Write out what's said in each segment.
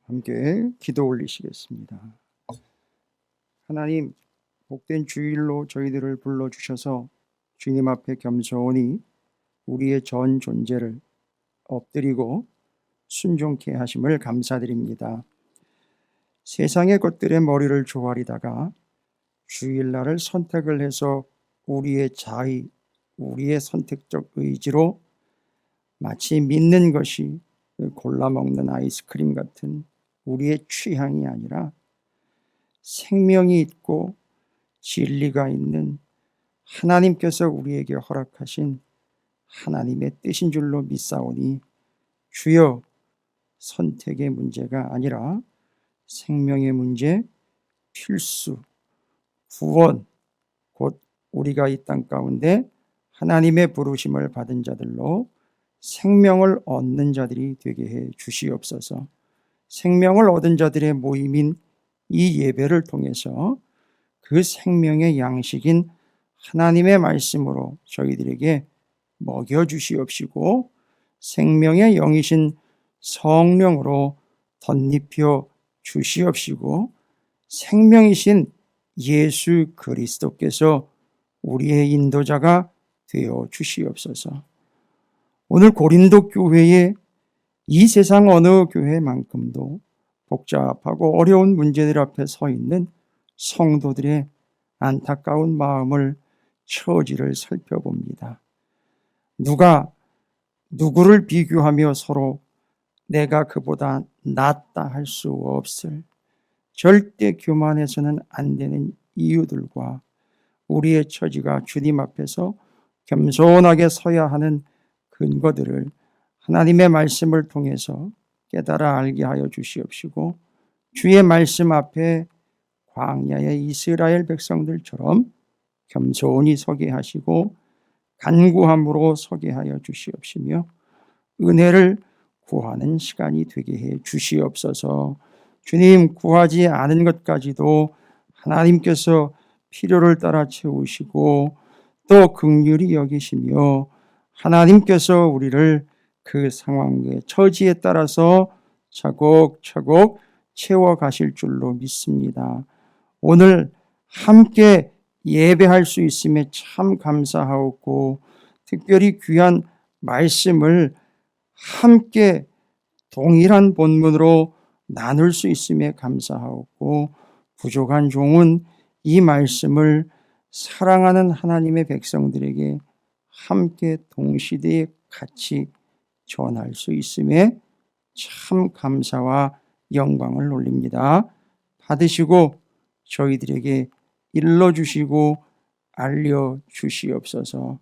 함께 기도 올리시겠습니다. 하나님, 복된 주일로 저희들을 불러주셔서 주님 앞에 겸손히 우리의 전 존재를 엎드리고 순종케 하심을 감사드립니다. 세상의 것들에 머리를 조아리다가 주일날을 선택을 해서 우리의 자의, 우리의 선택적 의지로 마치 믿는 것이 골라 먹는 아이스크림 같은 우리의 취향이 아니라 생명이 있고 진리가 있는 하나님께서 우리에게 허락하신 하나님의 뜻인 줄로 믿사오니 주여, 선택의 문제가 아니라 생명의 문제, 필수, 구원, 곧 우리가 이 땅 가운데 하나님의 부르심을 받은 자들로 생명을 얻는 자들이 되게 해 주시옵소서. 생명을 얻은 자들의 모임인 이 예배를 통해서 그 생명의 양식인 하나님의 말씀으로 저희들에게 먹여주시옵시고 생명의 영이신 성령으로 덧입혀 주시옵시고 생명이신 예수 그리스도께서 우리의 인도자가 되어 주시옵소서. 오늘 고린도 교회에 이 세상 어느 교회만큼도 복잡하고 어려운 문제들 앞에 서 있는 성도들의 안타까운 마음을, 처지를 살펴봅니다. 누가 누구를 비교하며 서로 내가 그보다 낫다 할 수 없을, 절대 교만해서는 안 되는 이유들과 우리의 처지가 주님 앞에서 겸손하게 서야 하는 근거들을 하나님의 말씀을 통해서 깨달아 알게 하여 주시옵시고 주의 말씀 앞에 광야의 이스라엘 백성들처럼 겸손히 서게 하시고 간구함으로 서게 하여 주시옵시며 은혜를 구하는 시간이 되게 해 주시옵소서. 주님, 구하지 않은 것까지도 하나님께서 필요를 따라 채우시고 또 긍휼히 여기시며 하나님께서 우리를 그 상황의 처지에 따라서 차곡차곡 채워가실 줄로 믿습니다. 오늘 함께 예배할 수 있음에 참 감사하옵고 특별히 귀한 말씀을 함께 동일한 본문으로 나눌 수 있음에 감사하옵고 부족한 종은 이 말씀을 사랑하는 하나님의 백성들에게 함께 동시대에 같이 전할 수 있음에 참 감사와 영광을 올립니다. 받으시고 저희들에게 일러주시고 알려주시옵소서.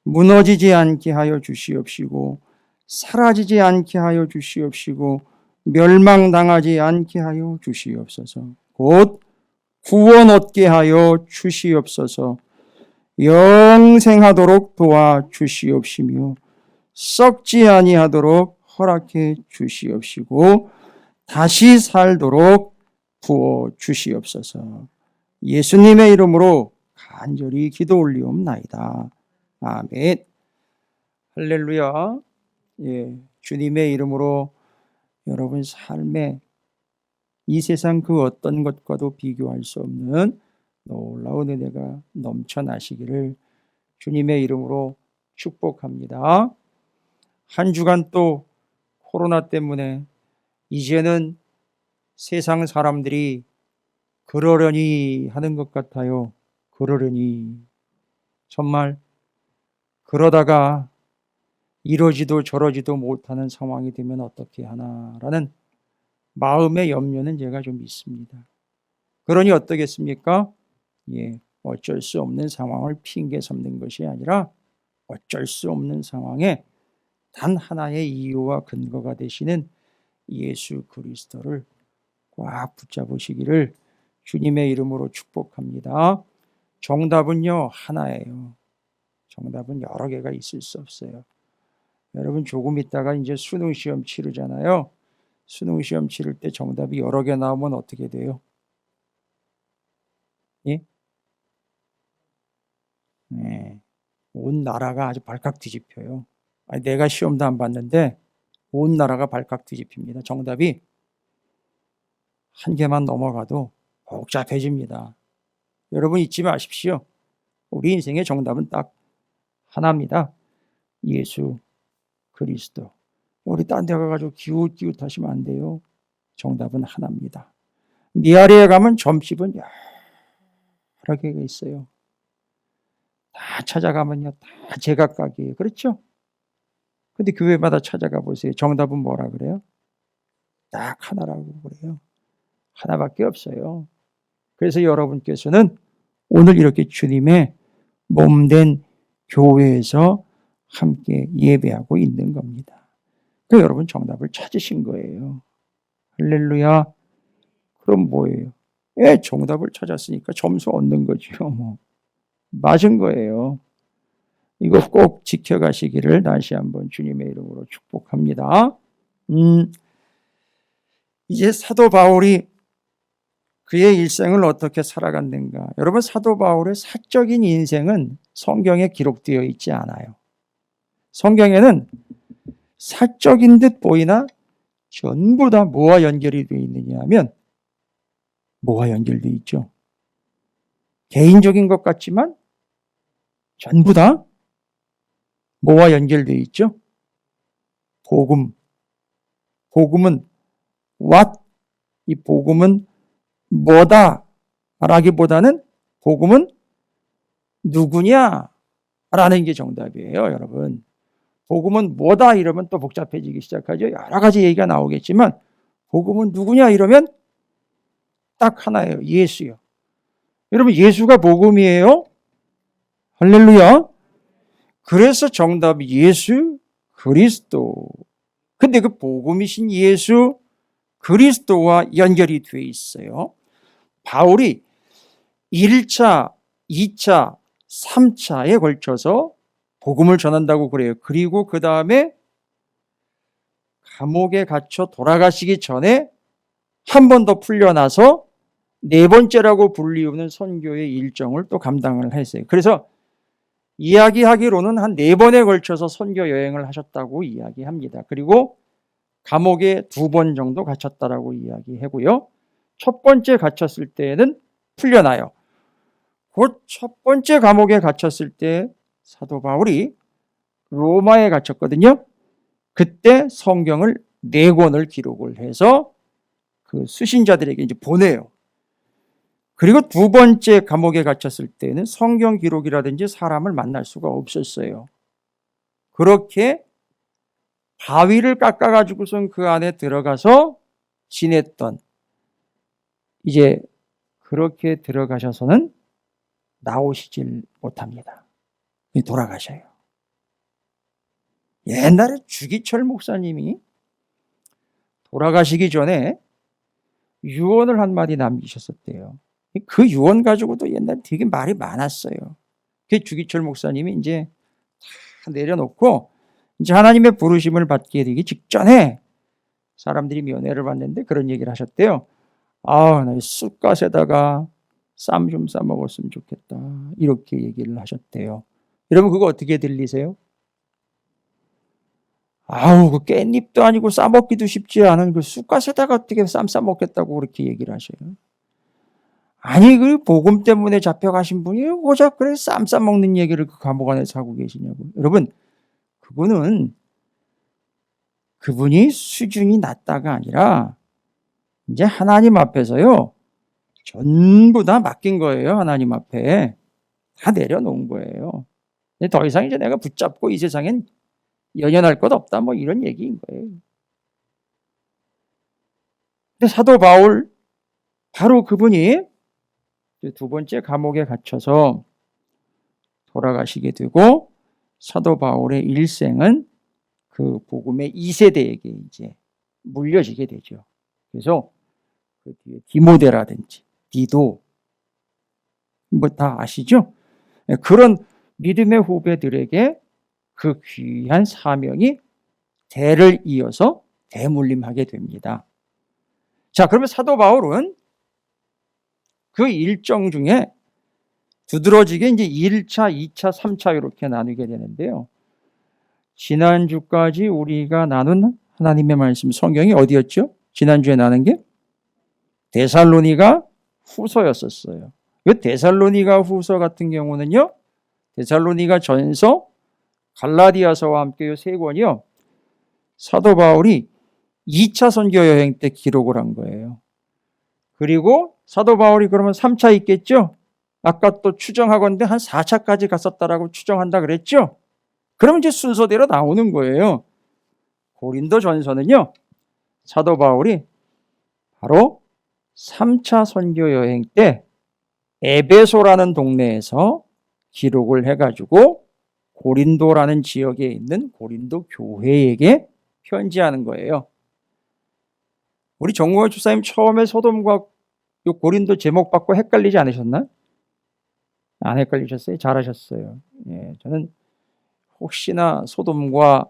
무너지지 않게 하여 주시옵시고 사라지지 않게 하여 주시옵시고 멸망당하지 않게 하여 주시옵소서. 곧 구원 얻게 하여 주시옵소서. 영생하도록 도와 주시옵시며 썩지 아니하도록 허락해 주시옵시고 다시 살도록 부어 주시옵소서. 예수님의 이름으로 간절히 기도 올리옵나이다. 아멘. 할렐루야. 주님의 이름으로 여러분 삶에 이 세상 그 어떤 것과도 비교할 수 없는 놀라운 은혜가 넘쳐나시기를 주님의 이름으로 축복합니다. 한 주간 또 코로나 때문에 이제는 세상 사람들이 그러려니 하는 것 같아요. 그러려니. 정말 그러다가 이러지도 저러지도 못하는 상황이 되면 어떻게 하나라는 마음의 염려는 제가 좀 있습니다. 그러니 어떻겠습니까? 어쩔 수 없는 상황을 핑계 삼는 것이 아니라 어쩔 수 없는 상황에 단 하나의 이유와 근거가 되시는 예수 그리스도를 꽉 붙잡으시기를 주님의 이름으로 축복합니다. 정답은요, 하나예요. 정답은 여러 개가 있을 수 없어요. 여러분 조금 있다가 이제 수능 시험 치르잖아요. 수능 시험 치를 때 정답이 여러 개 나오면 어떻게 돼요? 예? 온 나라가 아주 발칵 뒤집혀요. 내가 시험도 안 봤는데 온 나라가 발칵 뒤집힙니다. 정답이 한 개만 넘어가도 복잡해집니다. 여러분 잊지 마십시오. 우리 인생의 정답은 딱 하나입니다. 예수 그리스도. 우리 딴 데 가가지고 기웃기웃하시면 안 돼요. 정답은 하나입니다. 미아리에 가면 점집은 여러 개가 있어요. 다 찾아가면요, 다 제각각이에요. 그렇죠? 근데 교회마다 찾아가 보세요. 정답은 뭐라 그래요? 딱 하나라고 그래요. 하나밖에 없어요. 그래서 여러분께서는 오늘 이렇게 주님의 몸된 교회에서 함께 예배하고 있는 겁니다. 그 여러분 정답을 찾으신 거예요. 할렐루야. 그럼 뭐예요? 정답을 찾았으니까 점수 얻는 거죠. 맞은 거예요. 이거 꼭 지켜가시기를 다시 한번 주님의 이름으로 축복합니다. 이제 사도 바울이 그의 일생을 어떻게 살아갔는가. 여러분 사도 바울의 사적인 인생은 성경에 기록되어 있지 않아요. 성경에는 사적인 듯 보이나 전부 다 뭐와 연결이 되어 있느냐 하면 뭐와 연결되어 있죠? 개인적인 것 같지만 전부 다 뭐와 연결되어 있죠? 복음. 복음은 what? 이 복음은 뭐다? 라기보다는 복음은 누구냐? 라는 게 정답이에요, 여러분. 복음은 뭐다? 이러면 또 복잡해지기 시작하죠. 여러 가지 얘기가 나오겠지만 복음은 누구냐? 이러면 딱 하나예요. 예수요. 여러분 예수가 복음이에요? 할렐루야. 그래서 정답이 예수 그리스도. 근데 그 복음이신 예수 그리스도와 연결이 돼 있어요. 바울이 1차, 2차, 3차에 걸쳐서 복음을 전한다고 그래요. 그리고 그 다음에 감옥에 갇혀 돌아가시기 전에 한 번 더 풀려나서 네 번째라고 불리우는 선교의 일정을 또 감당을 했어요. 그래서 이야기하기로는 한 4번에 걸쳐서 선교 여행을 하셨다고 이야기합니다. 그리고 감옥에 2번 정도 갇혔다라고 이야기하고요. 첫 번째 갇혔을 때는 풀려나요. 그 첫 번째 감옥에 갇혔을 때 사도 바울이 로마에 갇혔거든요. 그때 성경을 4권을 기록을 해서 그 수신자들에게 이제 보내요. 그리고 2번째 감옥에 갇혔을 때는 성경 기록이라든지 사람을 만날 수가 없었어요. 그렇게 바위를 깎아가지고선 그 안에 들어가서 지냈던, 이제 그렇게 들어가셔서는 나오시질 못합니다. 돌아가셔요. 옛날에 주기철 목사님이 돌아가시기 전에 유언을 한마디 남기셨었대요. 그 유언 가지고도 옛날에 되게 말이 많았어요. 그 주기철 목사님이 이제 다 내려놓고 이제 하나님의 부르심을 받게 되기 직전에 사람들이 면회를 받는데 그런 얘기를 하셨대요. 나 쑥갓에다가 쌈 좀 싸 먹었으면 좋겠다. 이렇게 얘기를 하셨대요. 여러분 그거 어떻게 들리세요? 그 깻잎도 아니고 싸먹기도 쉽지 않은 그 쑥갓에다가 어떻게 쌈 싸먹겠다고 그렇게 얘기를 하셔요. 아니 그 복음 때문에 잡혀가신 분이 고작 그래 쌈 싸먹는 얘기를 그 감옥 안에서 하고 계시냐고. 여러분 그분이 수준이 낮다가 아니라 이제 하나님 앞에서요 전부 다 맡긴 거예요. 하나님 앞에 다 내려놓은 거예요. 더 이상 이제 내가 붙잡고 이 세상엔 연연할 것 없다 뭐 이런 얘기인 거예요. 근데 사도 바울 바로 그분이 2번째 감옥에 갇혀서 돌아가시게 되고 사도 바울의 일생은 그 복음의 2세대에게 이제 물려지게 되죠. 그래서 그 뒤에 디모데라든지 디도 뭐 다 아시죠? 그런 믿음의 후배들에게 그 귀한 사명이 대를 이어서 대물림하게 됩니다. 자, 그러면 사도 바울은 그 일정 중에 두드러지게 이제 1차, 2차, 3차 이렇게 나누게 되는데요. 지난주까지 우리가 나눈 하나님의 말씀 성경이 어디였죠? 지난주에 나눈 게 데살로니가 후서였었어요. 이 데살로니가 후서 같은 경우는요, 데살로니가 전서, 갈라디아서와 함께 이 세 권이요, 사도 바울이 2차 선교 여행 때 기록을 한 거예요. 그리고 사도 바울이 그러면 3차 있겠죠? 아까 또 추정하건대 한 4차까지 갔었다라고 추정한다 그랬죠? 그러면 이제 순서대로 나오는 거예요. 고린도 전서는요, 사도 바울이 바로 3차 선교 여행 때 에베소라는 동네에서 기록을 해가지고 고린도라는 지역에 있는 고린도 교회에게 편지하는 거예요. 우리 정무원 주사님 처음에 소돔과 고린도 제목 받고 헷갈리지 않으셨나요? 안 헷갈리셨어요? 잘하셨어요. 예, 저는 혹시나 소돔과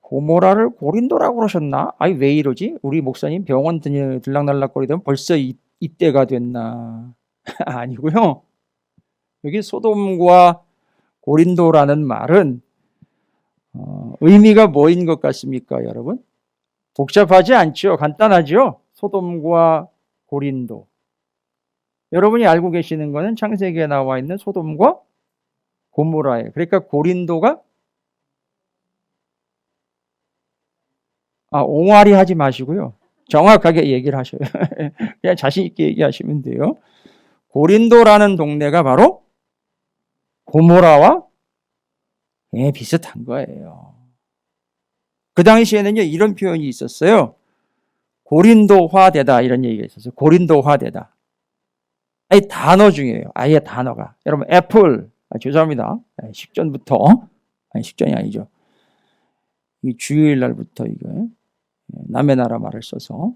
고모라를 고린도라고 그러셨나? 아니 왜 이러지? 우리 목사님 병원 들락날락거리던 벌써 이때가 됐나? 아니고요. 여기 소돔과 고린도라는 말은 의미가 뭐인 것 같습니까, 여러분? 복잡하지 않죠? 간단하죠? 소돔과 고린도. 여러분이 알고 계시는 것은 창세기에 나와 있는 소돔과 고모라예요. 그러니까 고린도가 옹알이 하지 마시고요. 정확하게 얘기를 하셔요. 그냥 자신 있게 얘기하시면 돼요. 고린도라는 동네가 바로 고모라와 비슷한 거예요. 그 당시에는요, 이런 표현이 있었어요. 고린도화되다 이런 얘기가 있었어요. 고린도화되다. 아예 단어 중이에요. 아예 단어가. 여러분 애플, 죄송합니다. 식전부터, 아니 식전이 아니죠. 이 주요일 날부터 이거 남의 나라 말을 써서.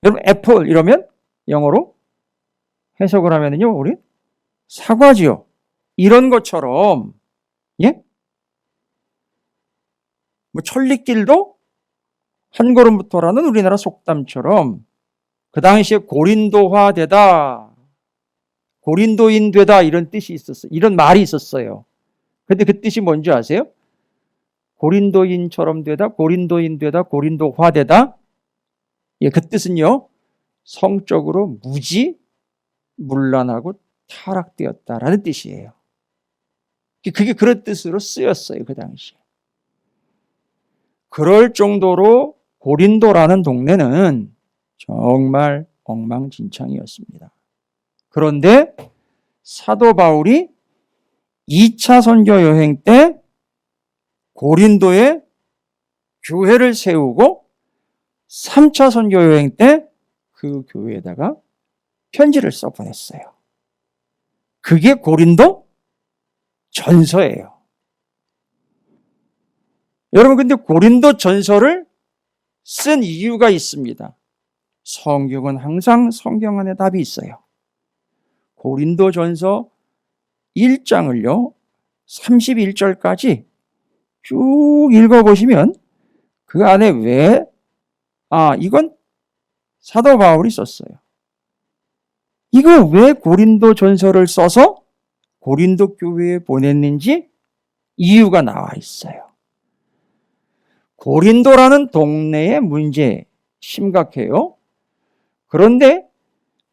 여러분 애플 이러면 영어로 해석을 하면은요, 우리 사과지요. 이런 것처럼, 예? 뭐 천리길도 한 걸음부터라는 우리나라 속담처럼 그 당시에 고린도화되다, 고린도인 되다 이런 뜻이 있었어요. 이런 말이 있었어요. 근데 그 뜻이 뭔지 아세요? 고린도인처럼 되다, 고린도인 되다, 고린도화되다. 예, 그 뜻은요, 성적으로 무지문란하고 타락되었다라는 뜻이에요. 그게 그런 뜻으로 쓰였어요, 그 당시에. 그럴 정도로 고린도라는 동네는 정말 엉망진창이었습니다. 그런데 사도 바울이 2차 선교 여행 때 고린도에 교회를 세우고 3차 선교 여행 때 그 교회에다가 편지를 써보냈어요. 그게 고린도 전서예요. 여러분, 근데 고린도 전서를 쓴 이유가 있습니다. 성경은 항상 성경 안에 답이 있어요. 고린도 전서 1장을요, 31절까지 쭉 읽어보시면 그 안에 이건 사도 바울이 썼어요. 이거 왜 고린도 전서를 써서 고린도 교회에 보냈는지 이유가 나와 있어요. 고린도라는 동네의 문제 심각해요. 그런데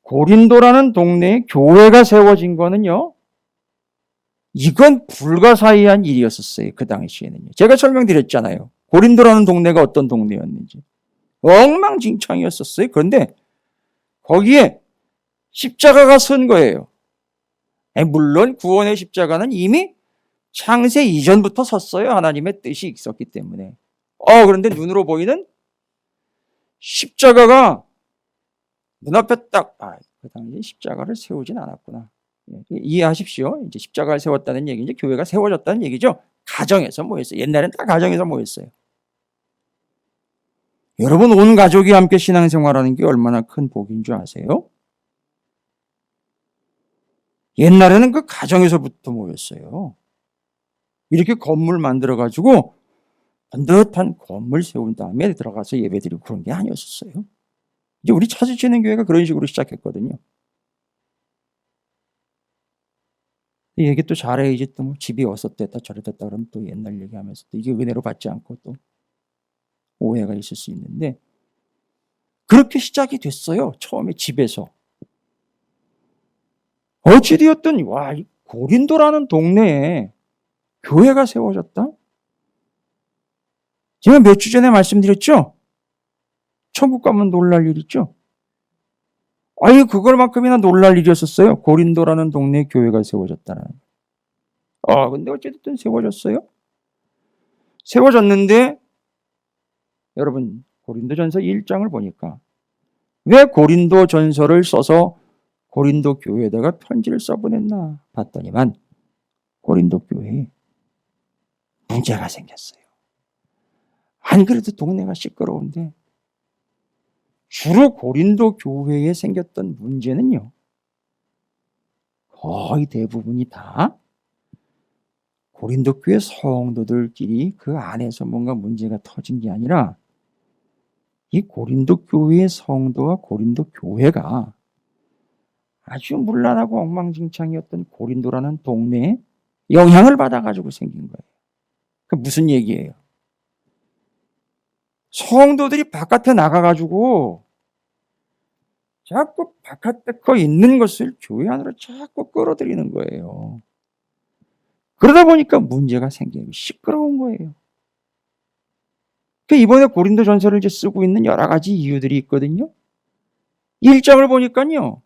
고린도라는 동네에 교회가 세워진 거는요, 이건 불가사의한 일이었었어요. 그 당시에는요. 제가 설명드렸잖아요. 고린도라는 동네가 어떤 동네였는지. 엉망진창이었었어요. 그런데 거기에 십자가가 선 거예요. 물론 구원의 십자가는 이미 창세 이전부터 섰어요. 하나님의 뜻이 있었기 때문에. 그런데 눈으로 보이는 십자가가 눈앞에 그 당시에 십자가를 세우진 않았구나. 이해하십시오. 이제 십자가를 세웠다는 얘기, 이제 교회가 세워졌다는 얘기죠. 가정에서 모였어요. 옛날엔 다 가정에서 모였어요. 여러분, 온 가족이 함께 신앙생활하는 게 얼마나 큰 복인 줄 아세요? 옛날에는 그 가정에서부터 모였어요. 이렇게 건물 만들어가지고 반듯한 건물 세운 다음에 들어가서 예배드리고 그런 게 아니었어요. 이제 우리 찾으시는 교회가 그런 식으로 시작했거든요. 이 얘기 또 잘해야지, 또 뭐 집이 어떻됐다 저랬다 그러면 또 옛날 얘기하면서 또 이게 은혜로 받지 않고 또 오해가 있을 수 있는데, 그렇게 시작이 됐어요. 처음에 집에서. 어찌되었든 와, 이 고린도라는 동네에 교회가 세워졌다? 제가 몇 주 전에 말씀드렸죠? 천국 가면 놀랄 일 있죠? 아니, 그걸만큼이나 놀랄 일이었었어요. 고린도라는 동네에 교회가 세워졌다는. 근데 어쨌든 세워졌어요. 세워졌는데, 여러분, 고린도전서 1장을 보니까 왜 고린도전서를 써서 고린도 교회에다가 편지를 써보냈나 봤더니만 고린도 교회에 문제가 생겼어요. 안 그래도 동네가 시끄러운데 주로 고린도 교회에 생겼던 문제는요, 거의 대부분이 다 고린도 교회 성도들끼리 그 안에서 뭔가 문제가 터진 게 아니라 이 고린도 교회의 성도와 고린도 교회가 아주 문란하고 엉망진창이었던 고린도라는 동네에 영향을 받아가지고 생긴 거예요. 그 무슨 얘기예요? 성도들이 바깥에 나가가지고 자꾸 바깥에 거 있는 것을 교회 안으로 자꾸 끌어들이는 거예요. 그러다 보니까 문제가 생기고 시끄러운 거예요. 이번에 고린도 전서를 이제 쓰고 있는 여러 가지 이유들이 있거든요. 1장을 보니까요,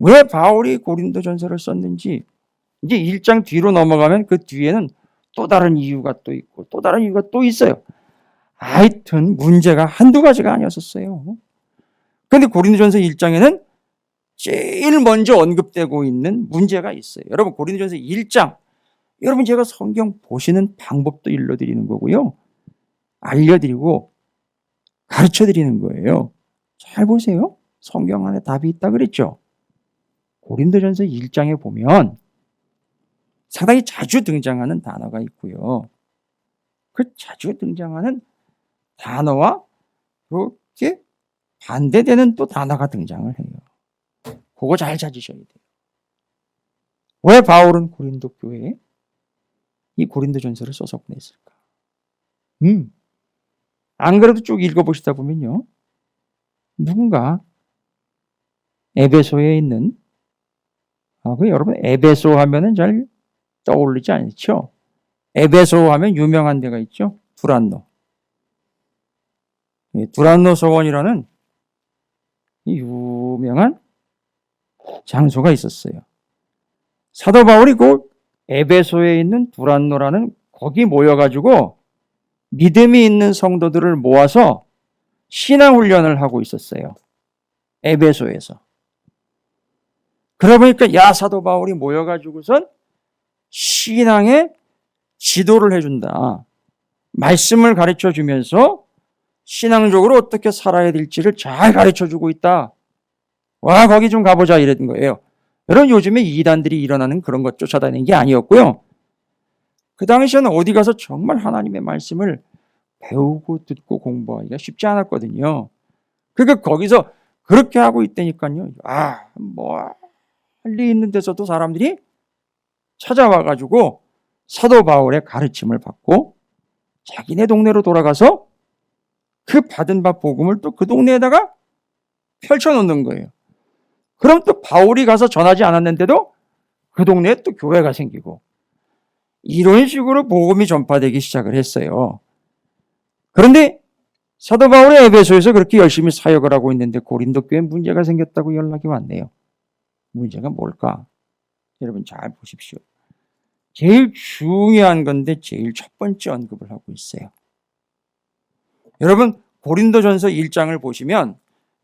왜 바울이 고린도 전서를 썼는지, 이제 1장 뒤로 넘어가면 그 뒤에는 또 다른 이유가 또 있고 또 다른 이유가 또 있어요. 하여튼 문제가 한두 가지가 아니었었어요. 그런데 고린도전서 1장에는 제일 먼저 언급되고 있는 문제가 있어요. 여러분, 고린도전서 1장, 여러분 제가 성경 보시는 방법도 일러드리는 거고요, 알려드리고 가르쳐드리는 거예요. 잘 보세요. 성경 안에 답이 있다 그랬죠. 고린도전서 1장에 보면 상당히 자주 등장하는 단어가 있고요, 그 자주 등장하는 단어와 그렇게 반대되는 또 단어가 등장을 해요. 그거 잘 찾으셔야 돼요. 왜 바울은 고린도 교회에 이 고린도전서를 써서 보냈을까? 안 그래도 쭉 읽어보시다 보면요, 누군가 에베소에 있는, 여러분 에베소 하면은 잘 떠오르지 않죠? 에베소 하면 유명한 데가 있죠? 두란노. 두란노 서원이라는 유명한 장소가 있었어요. 사도 바울이 그 에베소에 있는 두란노라는 거기 모여가지고 믿음이 있는 성도들을 모아서 신앙훈련을 하고 있었어요. 에베소에서. 그러다 보니까 사도 바울이 모여가지고선 신앙의 지도를 해준다. 말씀을 가르쳐주면서 신앙적으로 어떻게 살아야 될지를 잘 가르쳐주고 있다. 와, 거기 좀 가보자 이랬던 거예요. 여러분, 요즘에 이단들이 일어나는 그런 것 쫓아다니는 게 아니었고요, 그 당시에는 어디 가서 정말 하나님의 말씀을 배우고 듣고 공부하기가 쉽지 않았거든요. 그러니까 거기서 그렇게 하고 있다니까요. 멀리 있는 데서도 사람들이 찾아와가지고 사도 바울의 가르침을 받고 자기네 동네로 돌아가서 그 받은 바 복음을 또 그 동네에다가 펼쳐놓는 거예요. 그럼 또 바울이 가서 전하지 않았는데도 그 동네에 또 교회가 생기고, 이런 식으로 복음이 전파되기 시작을 했어요. 그런데 사도 바울이 에베소에서 그렇게 열심히 사역을 하고 있는데 고린도 교회에 문제가 생겼다고 연락이 왔네요. 문제가 뭘까? 여러분 잘 보십시오. 제일 중요한 건데 제일 첫 번째 언급을 하고 있어요. 여러분, 고린도전서 1장을 보시면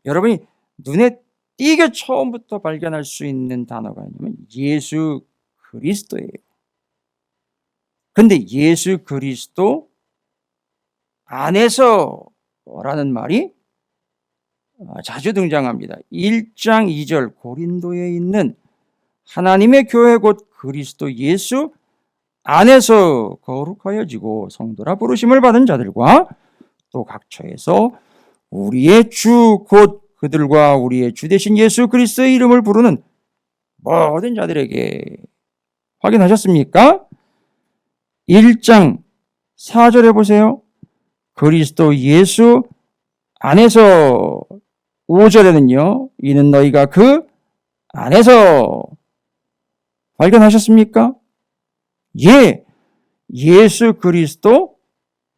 여러분이 눈에 띄게 처음부터 발견할 수 있는 단어가 뭐냐면 예수 그리스도예요. 그런데 예수 그리스도 안에서라는 말이 자주 등장합니다. 1장 2절 고린도에 있는 하나님의 교회 곧 그리스도 예수 안에서 거룩하여지고 성도라 부르심을 받은 자들과 또 각처에서 우리의 주 곧 그들과 우리의 주 되신 예수 그리스도의 이름을 부르는 모든 자들에게. 확인하셨습니까? 1장 4절에 보세요. 그리스도 예수 안에서 5절에는요. 이는 너희가 그 안에서 발견하셨습니까? 예, 예수 그리스도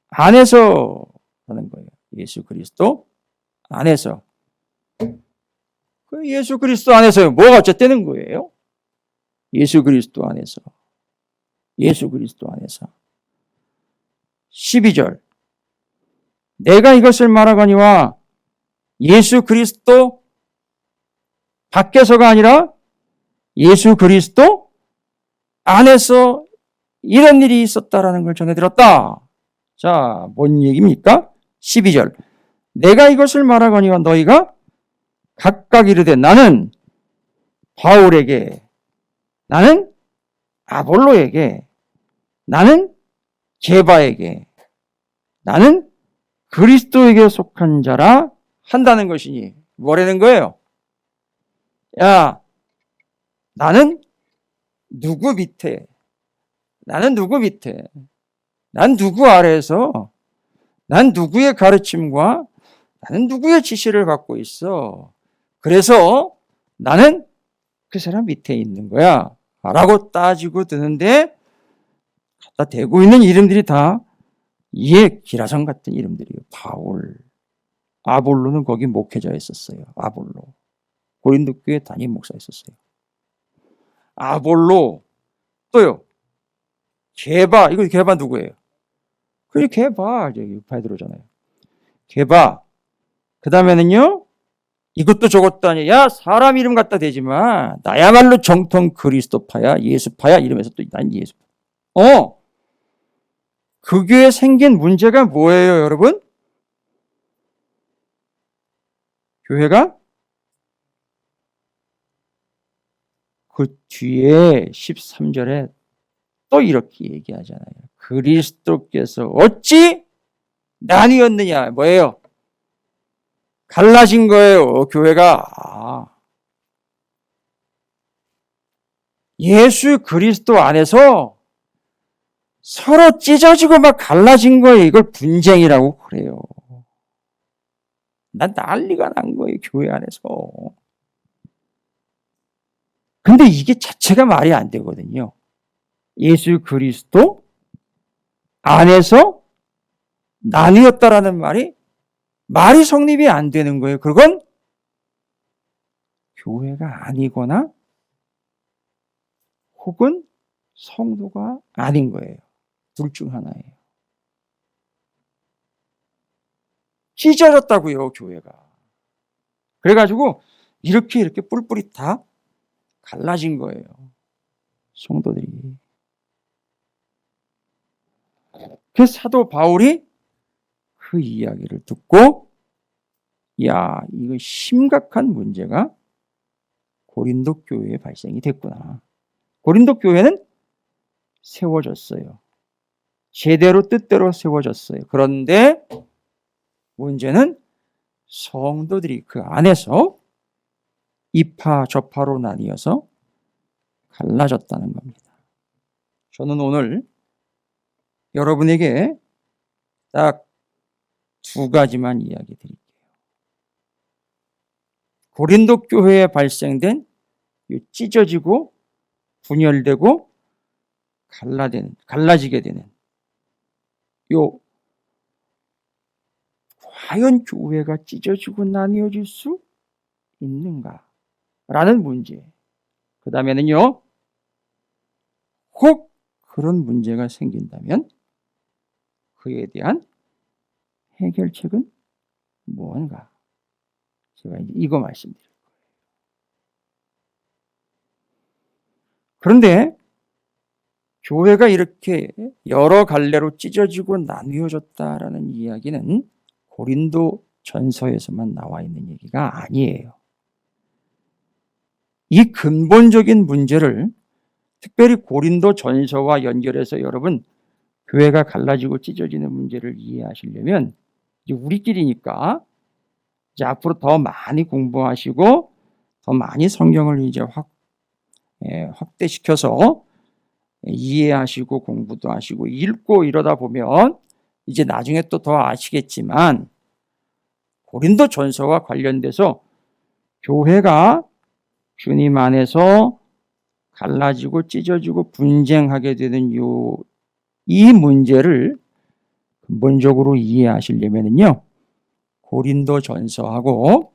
안에서 하는 거예요. 예수 그리스도 안에서. 그 예수 그리스도 안에서 뭐가 어쨌다는 거예요? 예수 그리스도 안에서. 예수 그리스도 안에서. 12절. 내가 이것을 말하거니와 예수 그리스도 밖에서가 아니라 예수 그리스도 안에서 이런 일이 있었다라는 걸 전해들었다. 자, 뭔 얘기입니까? 12절. 내가 이것을 말하거니와 너희가 각각 이르되 나는 바울에게, 나는 아볼로에게, 나는 게바에게, 나는 그리스도에게 속한 자라 한다는 것이니 뭐라는 거예요? 야, 나는 누구 밑에, 나는 누구 밑에, 난 누구 아래에서, 난 누구의 가르침과 나는 누구의 지시를 받고 있어. 그래서 나는 그 사람 밑에 있는 거야 라고 따지고 드는데 갖다 대고 있는 이름들이 다 이에 기라성 같은 이름들이에요. 바울, 아볼로는 거기 목회자였었어요. 아볼로, 고린도 교회 담임 목사였었어요. 아볼로, 또요 게바, 이거 게바 누구예요? 그게 게바, 여기 베드로잖아요. 게바. 그 다음에는요, 이것도 저것도 아니야. 야, 사람 이름 갖다 대지만 나야말로 정통 그리스도파야, 예수파야 이러면서 또 난 예수파. 그 교회에 생긴 문제가 뭐예요, 여러분? 교회가 그 뒤에 13절에 또 이렇게 얘기하잖아요. 그리스도께서 어찌 나뉘었느냐. 뭐예요? 갈라진 거예요, 교회가. 예수 그리스도 안에서 서로 찢어지고 막 갈라진 거예요. 이걸 분쟁이라고 그래요. 난 난리가 난 거예요, 교회 안에서. 근데 이게 자체가 말이 안 되거든요. 예수 그리스도 안에서 나뉘었다라는 말이 성립이 안 되는 거예요. 그건 교회가 아니거나 혹은 성도가 아닌 거예요. 둘 중 하나예요. 찢어졌다고요, 교회가. 그래가지고 이렇게 뿔뿔이 다 갈라진 거예요. 성도들이. 그 사도 바울이 그 이야기를 듣고 야, 이거 심각한 문제가 고린도 교회에 발생이 됐구나. 고린도 교회는 세워졌어요. 제대로 뜻대로 세워졌어요. 그런데 문제는 성도들이 그 안에서 이파 저파로 나뉘어서 갈라졌다는 겁니다. 저는 오늘 여러분에게 딱 두 가지만 이야기 드릴게요. 고린도 교회에 발생된 찢어지고 분열되고 갈라지게 되는 과연 교회가 찢어지고 나뉘어질 수 있는가? 라는 문제. 그 다음에는요, 혹 그런 문제가 생긴다면 그에 대한 해결책은 무언가? 제가 이거 말씀드릴 거예요. 그런데 교회가 이렇게 여러 갈래로 찢어지고 나뉘어졌다라는 이야기는 고린도 전서에서만 나와 있는 얘기가 아니에요. 이 근본적인 문제를 특별히 고린도 전서와 연결해서 여러분 교회가 갈라지고 찢어지는 문제를 이해하시려면 이제 우리끼리니까 이제 앞으로 더 많이 공부하시고 더 많이 성경을 이제 확대시켜서 이해하시고 공부도 하시고 읽고 이러다 보면 이제 나중에 또 더 아시겠지만 고린도 전서와 관련돼서 교회가 주님 안에서 갈라지고 찢어지고 분쟁하게 되는 이 문제를 근본적으로 이해하시려면요, 고린도 전서하고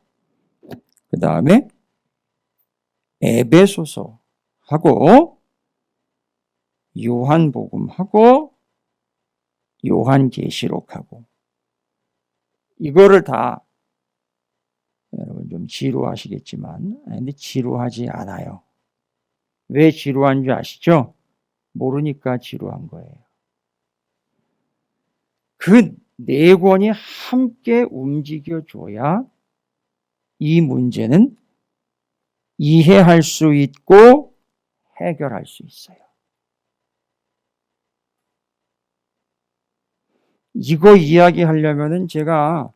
그 다음에 에베소서하고 요한복음하고 요한계시록하고 이거를 다 여러분 좀 지루하시겠지만, 근데 지루하지 않아요. 왜 지루한 줄 아시죠? 모르니까 지루한 거예요. 그 네 권이 함께 움직여줘야 이 문제는 이해할 수 있고 해결할 수 있어요. 이거 이야기하려면은 제가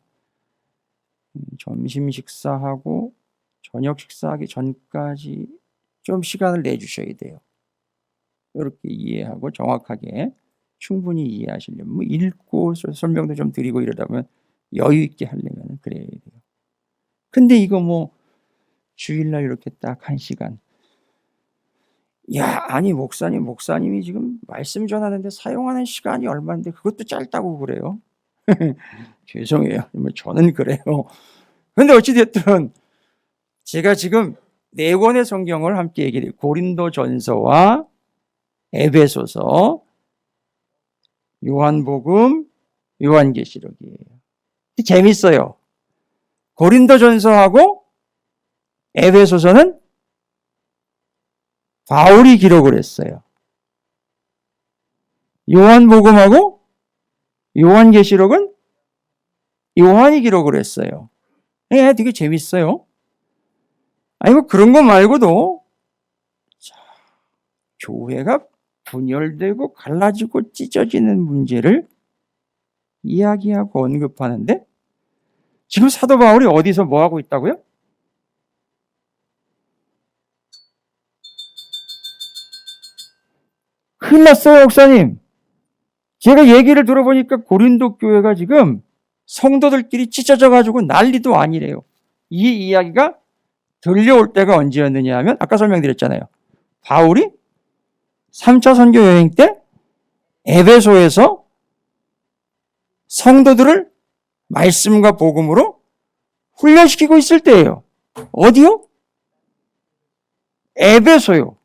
점심 식사하고 저녁 식사하기 전까지 좀 시간을 내주셔야 돼요. 이렇게 이해하고 정확하게 충분히 이해하시려면 뭐 읽고 설명도 좀 드리고 이러다 보면 여유 있게 하려면 그래야 돼요. 근데 이거 뭐 주일날 이렇게 딱 1시간, 야, 아니 목사님이 지금 말씀 전하는데 사용하는 시간이 얼마인데 그것도 짧다고 그래요? 죄송해요. 저는 그래요. 근데 어찌됐든 제가 지금 네 권의 성경을 함께 얘기해요. 고린도 전서와 에베소서, 요한복음, 요한계시록이에요. 재밌어요. 고린도 전서하고 에베소서는 바울이 기록을 했어요. 요한복음하고 요한계시록은 요한이 기록을 했어요. 되게 재밌어요. 아니 뭐 그런 거 말고도 교회가 분열되고 갈라지고 찢어지는 문제를 이야기하고 언급하는데 지금 사도 바울이 어디서 뭐 하고 있다고요? 큰일 났어요, 목사님. 제가 얘기를 들어보니까 고린도 교회가 지금 성도들끼리 찢어져가지고 난리도 아니래요. 이 이야기가 들려올 때가 언제였느냐 하면 아까 설명드렸잖아요. 바울이 3차 선교 여행 때 에베소에서 성도들을 말씀과 복음으로 훈련시키고 있을 때예요. 어디요? 에베소요.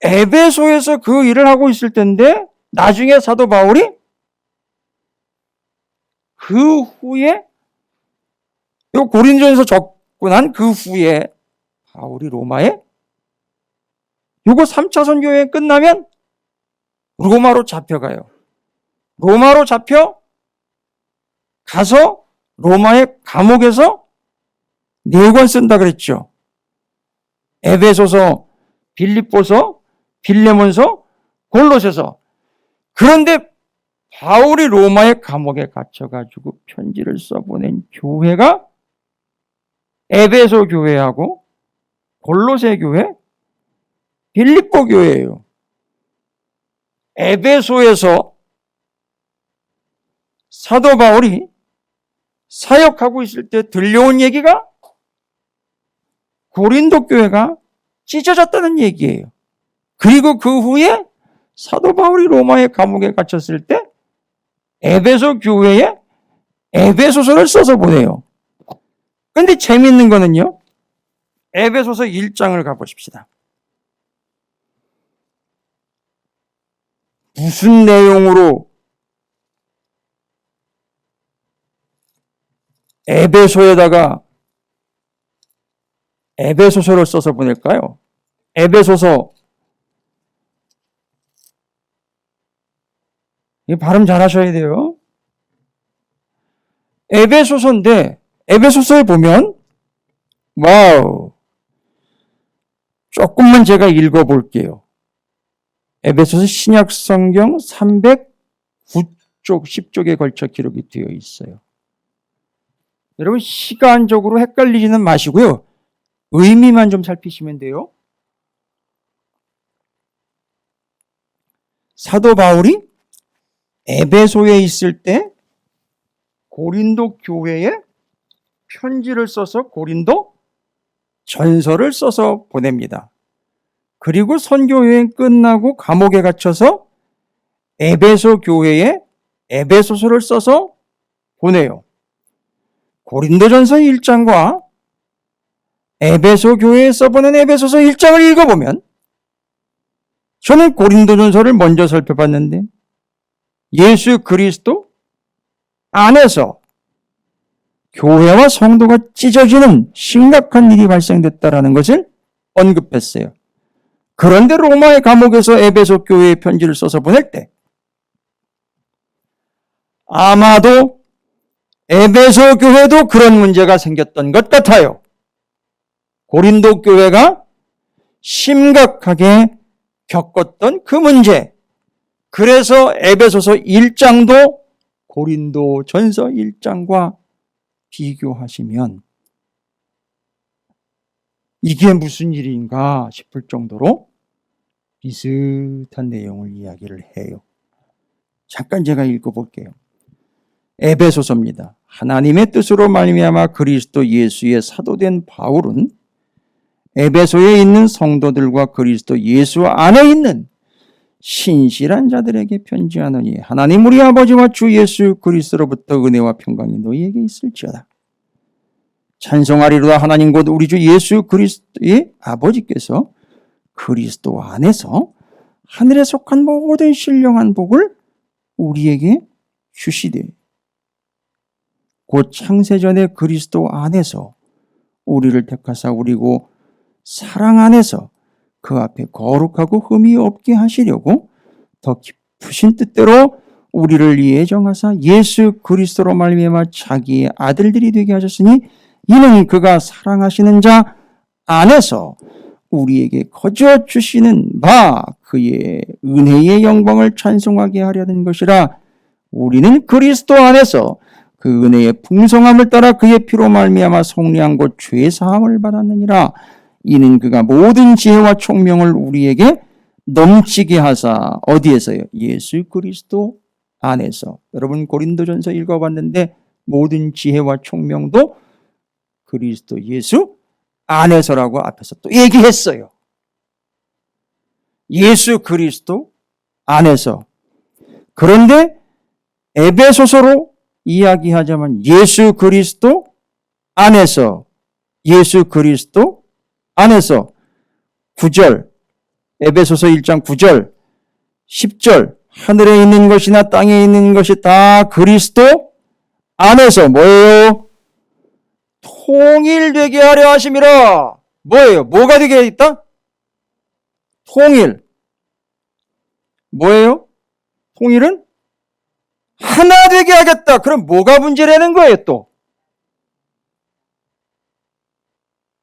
에베소에서 그 일을 하고 있을 때인데 나중에 사도 바울이 그 후에 요 고린도전서 접근한 그 후에 바울이 로마에 요거 3차 선교여행 끝나면 로마로 잡혀가요. 로마로 잡혀 가서 로마의 감옥에서 4권 쓴다 그랬죠. 에베소서, 빌립보서, 빌레몬서, 골로새서. 그런데 바울이 로마의 감옥에 갇혀가지고 편지를 써보낸 교회가 에베소 교회하고 골로새 교회, 빌립보 교회예요. 에베소에서 사도 바울이 사역하고 있을 때 들려온 얘기가 고린도 교회가 찢어졌다는 얘기예요. 그리고 그 후에 사도 바울이 로마의 감옥에 갇혔을 때 에베소 교회에 에베소서를 써서 보내요. 근데 재미있는 거는요, 에베소서 1장을 가보십시다. 무슨 내용으로 에베소에다가 에베소서를 써서 보낼까요? 에베소서, 이 발음 잘 하셔야 돼요. 에베소서인데 에베소서에 보면 와우, 조금만 제가 읽어볼게요. 에베소서 신약성경 309쪽, 10쪽에 걸쳐 기록이 되어 있어요. 여러분 시간적으로 헷갈리지는 마시고요. 의미만 좀 살피시면 돼요. 사도 바울이 에베소에 있을 때 고린도 교회에 편지를 써서 고린도 전서를 써서 보냅니다. 그리고 선교여행 끝나고 감옥에 갇혀서 에베소 교회에 에베소서를 써서 보내요. 고린도전서 1장과 에베소 교회에 써보낸 에베소서 1장을 읽어보면 저는 고린도전서를 먼저 살펴봤는데 예수 그리스도 안에서 교회와 성도가 찢어지는 심각한 일이 발생됐다라는 것을 언급했어요. 그런데 로마의 감옥에서 에베소 교회에 편지를 써서 보낼 때 아마도 에베소 교회도 그런 문제가 생겼던 것 같아요. 고린도 교회가 심각하게 겪었던 그 문제. 그래서 에베소서 1장도 고린도 전서 1장과 비교하시면 이게 무슨 일인가 싶을 정도로 비슷한 내용을 이야기를 해요. 잠깐 제가 읽어볼게요. 에베소서입니다. 하나님의 뜻으로 말미암아 그리스도 예수의 사도된 바울은 에베소에 있는 성도들과 그리스도 예수 안에 있는 신실한 자들에게 편지하노니 하나님 우리 아버지와 주 예수 그리스도로부터 은혜와 평강이 너희에게 있을지어다. 찬송하리로다. 하나님 곧 우리 주 예수 그리스도의 아버지께서 그리스도 안에서 하늘에 속한 모든 신령한 복을 우리에게 주시되 곧 창세전에 그리스도 안에서 우리를 택하사 우리고 사랑 안에서 그 앞에 거룩하고 흠이 없게 하시려고 더 깊으신 뜻대로 우리를 예정하사 예수 그리스도로 말미암아 자기의 아들들이 되게 하셨으니 이는 그가 사랑하시는 자 안에서 우리에게 거저 주시는 바 그의 은혜의 영광을 찬송하게 하려는 것이라. 우리는 그리스도 안에서 그 은혜의 풍성함을 따라 그의 피로 말미암아 속량한 곧 죄 사함을 받았느니라. 이는 그가 모든 지혜와 총명을 우리에게 넘치게 하사 어디에서요? 예수 그리스도 안에서. 여러분 고린도전서 읽어봤는데 모든 지혜와 총명도 그리스도 예수 안에서라고 앞에서 또 얘기했어요. 예수 그리스도 안에서. 그런데 에베소서로 이야기하자면 예수 그리스도 안에서, 예수 그리스도 안에서 9절, 에베소서 1장 9절, 10절, 하늘에 있는 것이나 땅에 있는 것이 다 그리스도 안에서 뭐예요? 통일되게 하려 하심이라. 뭐예요? 뭐가 되게 있다? 통일. 뭐예요? 통일은 하나 되게 하겠다. 그럼 뭐가 문제라는 거예요 또?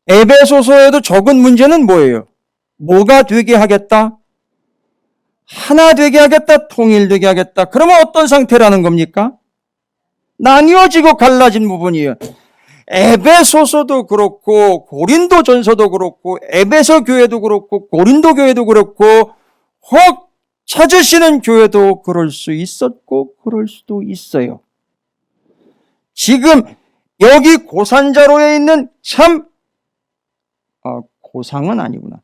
에베소서에도 적은 문제는 뭐예요? 뭐가 되게 하겠다? 하나 되게 하겠다. 통일되게 하겠다. 그러면 어떤 상태라는 겁니까? 나뉘어지고 갈라진 부분이에요. 에베소서도 그렇고 고린도전서도 그렇고 에베소 교회도 그렇고 고린도 교회도 그렇고 혹 찾으시는 교회도 그럴 수 있었고 그럴 수도 있어요. 지금 여기 고산자로에 있는 고상은 아니구나.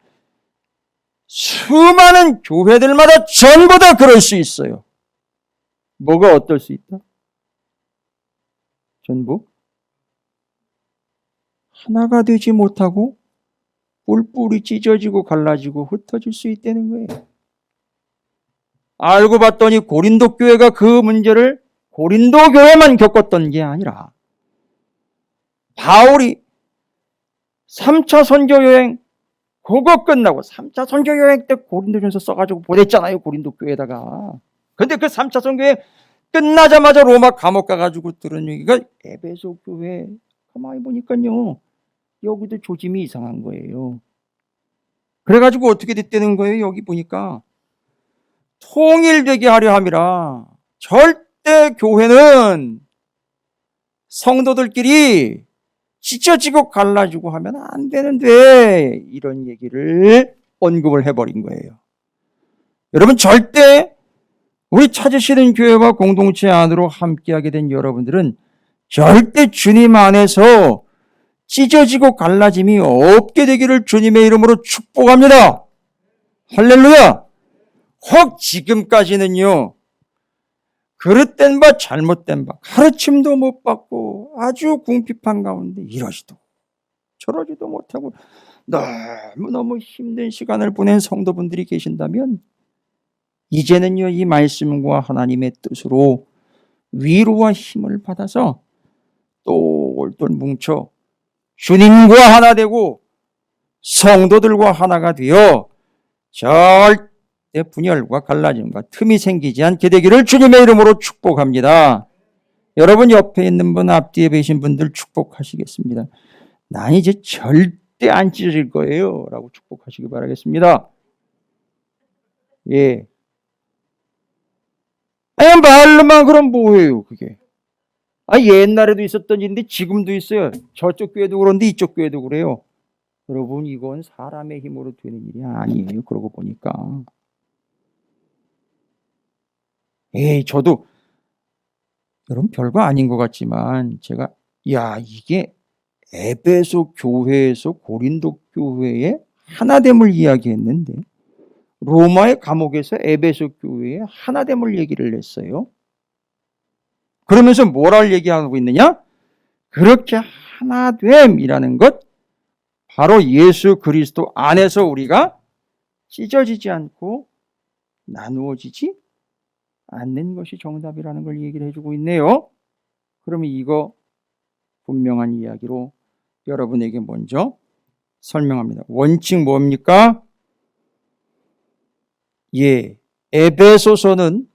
수많은 교회들마다 전부 다 그럴 수 있어요. 뭐가 어떨 수 있다? 전부 하나가 되지 못하고 뿔뿔이 찢어지고 갈라지고 흩어질 수 있다는 거예요. 알고 봤더니 고린도 교회가 그 문제를 고린도 교회만 겪었던 게 아니라 바울이 3차 선교 여행 그거 끝나고 3차 선교 여행 때 고린도전서 써가지고 보냈잖아요. 고린도 교회에다가. 근데 그 3차 선교 여행 끝나자마자 로마 감옥 가가지고 들은 얘기가 에베소 교회. 가만히 보니까요. 여기도 조짐이 이상한 거예요. 그래가지고 어떻게 됐다는 거예요? 여기 보니까 통일되게 하려 함이라. 절대 교회는 성도들끼리 찢어지고 갈라지고 하면 안 되는데 이런 얘기를 언급을 해버린 거예요. 여러분 절대 우리 찾으시는 교회와 공동체 안으로 함께하게 된 여러분들은 절대 주님 안에서 찢어지고 갈라짐이 없게 되기를 주님의 이름으로 축복합니다. 할렐루야! 혹 지금까지는요, 그릇된 바 잘못된 바 가르침도 못 받고 아주 궁핍한 가운데 이러지도 저러지도 못하고 너무너무 힘든 시간을 보낸 성도분들이 계신다면 이제는요, 이 말씀과 하나님의 뜻으로 위로와 힘을 받아서 똘똘 뭉쳐 주님과 하나 되고 성도들과 하나가 되어 절대 분열과 갈라짐과 틈이 생기지 않게 되기를 주님의 이름으로 축복합니다. 여러분 옆에 있는 분, 앞뒤에 계신 분들 축복하시겠습니다. 난 이제 절대 안 찢어질 거예요 라고 축복하시기 바라겠습니다. 예. 아니 말로만 그럼 뭐예요 그게. 옛날에도 있었던 일인데 지금도 있어요. 저쪽 교회도 그런데 이쪽 교회도 그래요. 여러분 이건 사람의 힘으로 되는 일이 아니에요. 그러고 보니까. 저도 여러분 별거 아닌 것 같지만 제가 이게 에베소 교회에서 고린도 교회의 하나됨을 이야기했는데 로마의 감옥에서 에베소 교회의 하나됨을 얘기를 했어요. 그러면서 뭐를 얘기하고 있느냐? 그렇게 하나됨이라는 것, 바로 예수 그리스도 안에서 우리가 찢어지지 않고 나누어지지 않는 것이 정답이라는 걸 얘기를 해주고 있네요. 그러면 이거 분명한 이야기로 여러분에게 먼저 설명합니다. 원칙 뭡니까? 에베소서는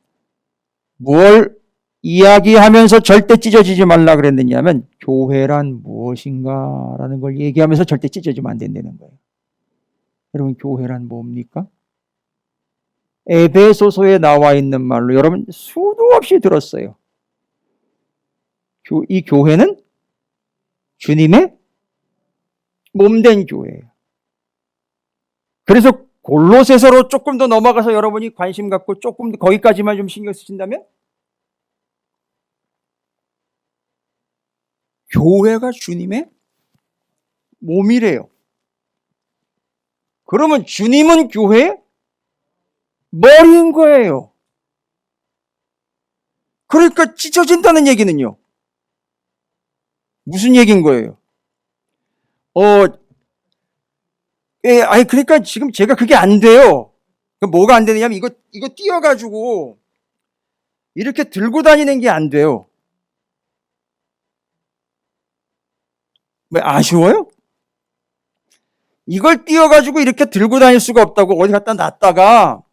뭘 이야기하면서 절대 찢어지지 말라 그랬느냐면 교회란 무엇인가라는 걸 얘기하면서 절대 찢어지면 안 된다는 거예요. 여러분 교회란 뭡니까? 에베소서에 나와 있는 말로 여러분 수도 없이 들었어요. 이 교회는 주님의 몸된 교회예요. 그래서 골로새서로 조금 더 넘어가서 여러분이 관심 갖고 조금 더 거기까지만 좀 신경 쓰신다면 교회가 주님의 몸이래요. 그러면 주님은 교회의 머리인 거예요. 그러니까 찢어진다는 얘기는요. 무슨 얘기인 거예요? 그러니까 지금 제가 그게 안 돼요. 뭐가 안 되느냐면 이거 띄어가지고 이렇게 들고 다니는 게 안 돼요. 왜 아쉬워요? 이걸 띄어가지고 이렇게 들고 다닐 수가 없다고 어디 갖다 놨다가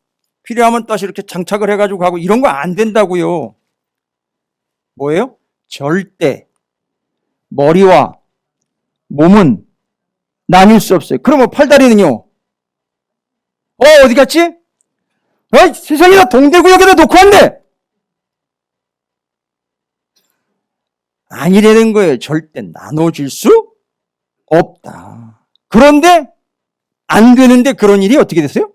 필요하면 다시 이렇게 장착을 해가지고 가고 이런 거 안 된다고요. 뭐예요? 절대 머리와 몸은 나뉠 수 없어요. 그러면 팔다리는요? 어디 갔지? 세상에다 동대구역에다 놓고 왔네! 아니라는 거예요. 절대 나눠질 수 없다. 그런데 안 되는데 그런 일이 어떻게 됐어요?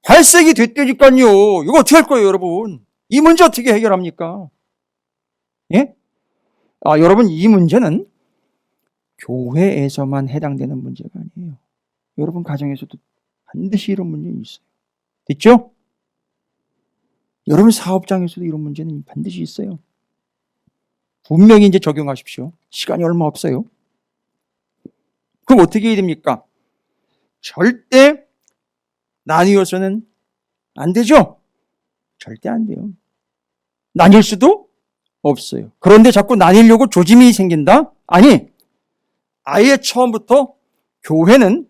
발생이 됐다니까요. 이거 어떻게 할 거예요, 여러분? 이 문제 어떻게 해결합니까? 예? 여러분 이 문제는 교회에서만 해당되는 문제가 아니에요. 여러분 가정에서도 반드시 이런 문제는 있어요. 됐죠? 여러분 사업장에서도 이런 문제는 반드시 있어요. 분명히 이제 적용하십시오. 시간이 얼마 없어요. 그럼 어떻게 해야 됩니까? 절대 나뉘어서는 안 되죠? 절대 안 돼요. 나뉠 수도 없어요. 그런데 자꾸 나뉘려고 조짐이 생긴다? 아니, 아예 처음부터 교회는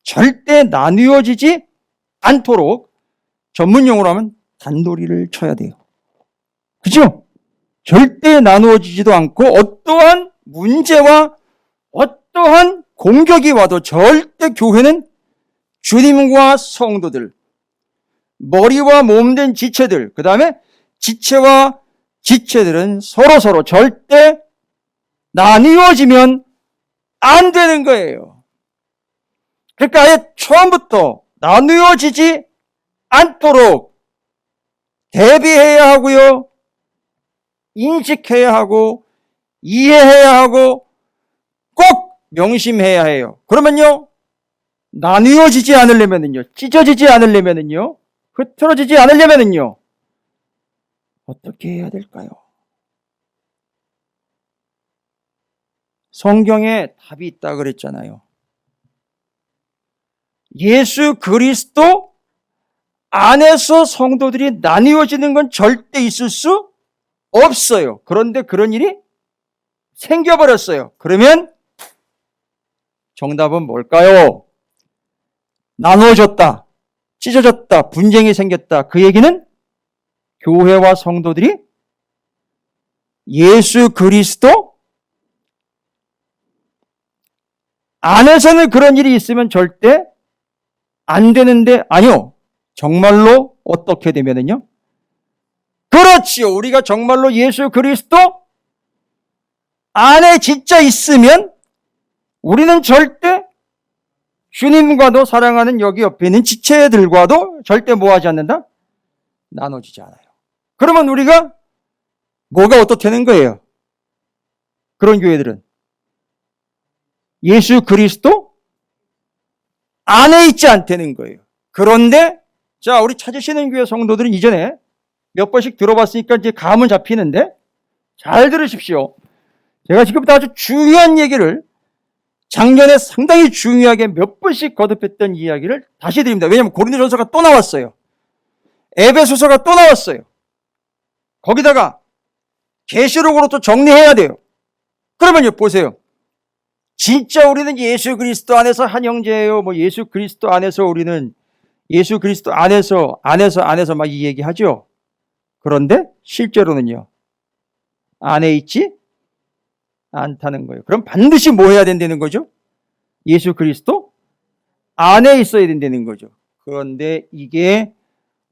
절대 나뉘어지지 않도록 전문용어로 하면 단도리를 쳐야 돼요. 그죠? 절대 나누어지지도 않고 어떠한 문제와 어떠한 공격이 와도 절대 교회는 주님과 성도들, 머리와 몸된 지체들, 그 다음에 지체와 지체들은 서로 절대 나뉘어지면 안 되는 거예요. 그러니까 아예 처음부터 나뉘어지지 않도록 대비해야 하고요. 인식해야 하고 이해해야 하고 꼭 명심해야 해요. 그러면요, 나뉘어지지 않으려면은요, 찢어지지 않으려면은요, 흐트러지지 않으려면은요, 어떻게 해야 될까요? 성경에 답이 있다 그랬잖아요. 예수 그리스도 안에서 성도들이 나뉘어지는 건 절대 있을 수 없어요. 그런데 그런 일이 생겨버렸어요. 그러면 정답은 뭘까요? 나누어졌다, 찢어졌다, 분쟁이 생겼다. 그 얘기는 교회와 성도들이 예수 그리스도 안에서는 그런 일이 있으면 절대 안 되는데, 아니요, 정말로 어떻게 되면은요, 그렇지요, 우리가 정말로 예수 그리스도 안에 진짜 있으면 우리는 절대 주님과도 사랑하는 여기 옆에 있는 지체들과도 절대 뭐하지 않는다? 나눠지지 않아요. 그러면 우리가 뭐가 어떻다는 거예요? 그런 교회들은 예수 그리스도 안에 있지 않다는 거예요. 그런데 자, 우리 찾으시는 교회 성도들은 이전에 몇 번씩 들어봤으니까 이제 감은 잡히는데 잘 들으십시오. 제가 지금부터 아주 중요한 얘기를, 작년에 상당히 중요하게 몇 번씩 거듭했던 이야기를 다시 드립니다. 왜냐하면 고린도전서가 또 나왔어요. 에베소서가 또 나왔어요. 거기다가 계시록으로 또 정리해야 돼요. 그러면요, 보세요. 진짜 우리는 예수 그리스도 안에서 한 형제예요. 뭐 예수 그리스도 안에서 우리는 예수 그리스도 안에서 막 이 얘기하죠. 그런데 실제로는요, 안에 있지 않다는 거예요. 그럼 반드시 뭐 해야 된다는 거죠? 예수 그리스도 안에 있어야 된다는 거죠. 그런데 이게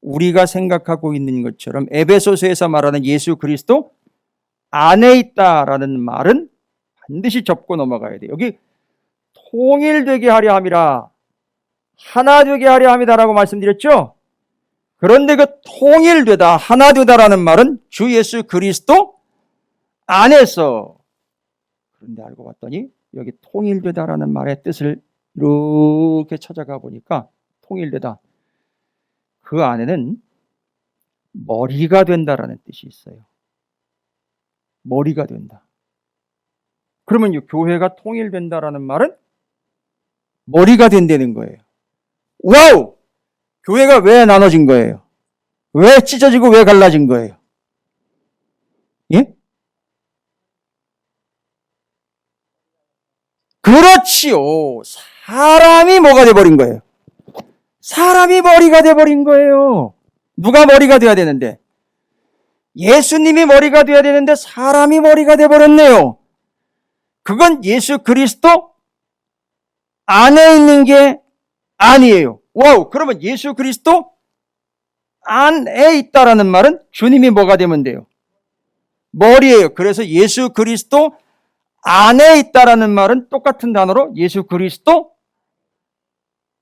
우리가 생각하고 있는 것처럼 에베소서에서 말하는 예수 그리스도 안에 있다라는 말은 반드시 접고 넘어가야 돼요. 여기 통일되게 하려 함이라, 하나 되게 하려 함이다라고 말씀드렸죠? 그런데 그 통일되다, 하나 되다라는 말은 주 예수 그리스도 안에서, 그런데 알고 봤더니 여기 통일되다라는 말의 뜻을 이렇게 찾아가 보니까 통일되다, 그 안에는 머리가 된다라는 뜻이 있어요. 머리가 된다. 그러면 교회가 통일된다라는 말은 머리가 된다는 거예요. 와우! 교회가 왜 나눠진 거예요? 왜 찢어지고 왜 갈라진 거예요? 예? 그렇지요. 사람이 뭐가 돼버린 거예요? 사람이 머리가 돼버린 거예요. 누가 머리가 돼야 되는데? 예수님이 머리가 돼야 되는데 사람이 머리가 돼버렸네요. 그건 예수 그리스도 안에 있는 게 아니에요. 와우! 그러면 예수 그리스도 안에 있다라는 말은 주님이 뭐가 되면 돼요? 머리예요. 그래서 예수 그리스도 안에 있다라는 말은 똑같은 단어로 예수 그리스도,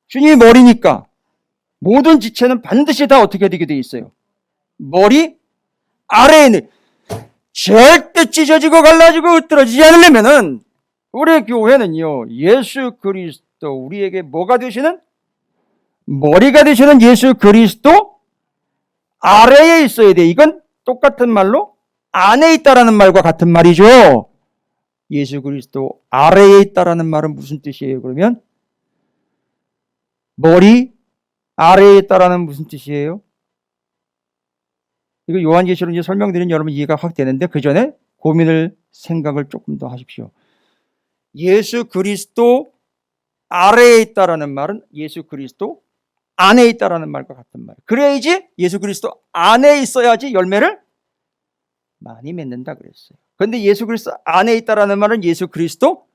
주님이 머리니까 모든 지체는 반드시 다 어떻게 되게 돼 있어요? 머리 아래에 있는, 절대 찢어지고 갈라지고 으뜨러지지 않으려면은 우리 교회는요, 예수 그리스도, 우리에게 뭐가 되시는? 머리가 되시는 예수 그리스도 아래에 있어야 돼. 이건 똑같은 말로 안에 있다라는 말과 같은 말이죠. 예수 그리스도 아래에 있다라는 말은 무슨 뜻이에요? 그러면 머리 아래에 있다라는 무슨 뜻이에요? 이거 요한계시로 이제 설명드린 여러분 이해가 확 되는데 그 전에 고민을, 생각을 조금 더 하십시오. 예수 그리스도 아래에 있다라는 말은 예수 그리스도 안에 있다라는 말과 같은 말. 그래야지 예수 그리스도 안에 있어야지 열매를 많이 맺는다 그랬어요. 그런데 예수 그리스도 안에 있다라는 말은 예수 그리스도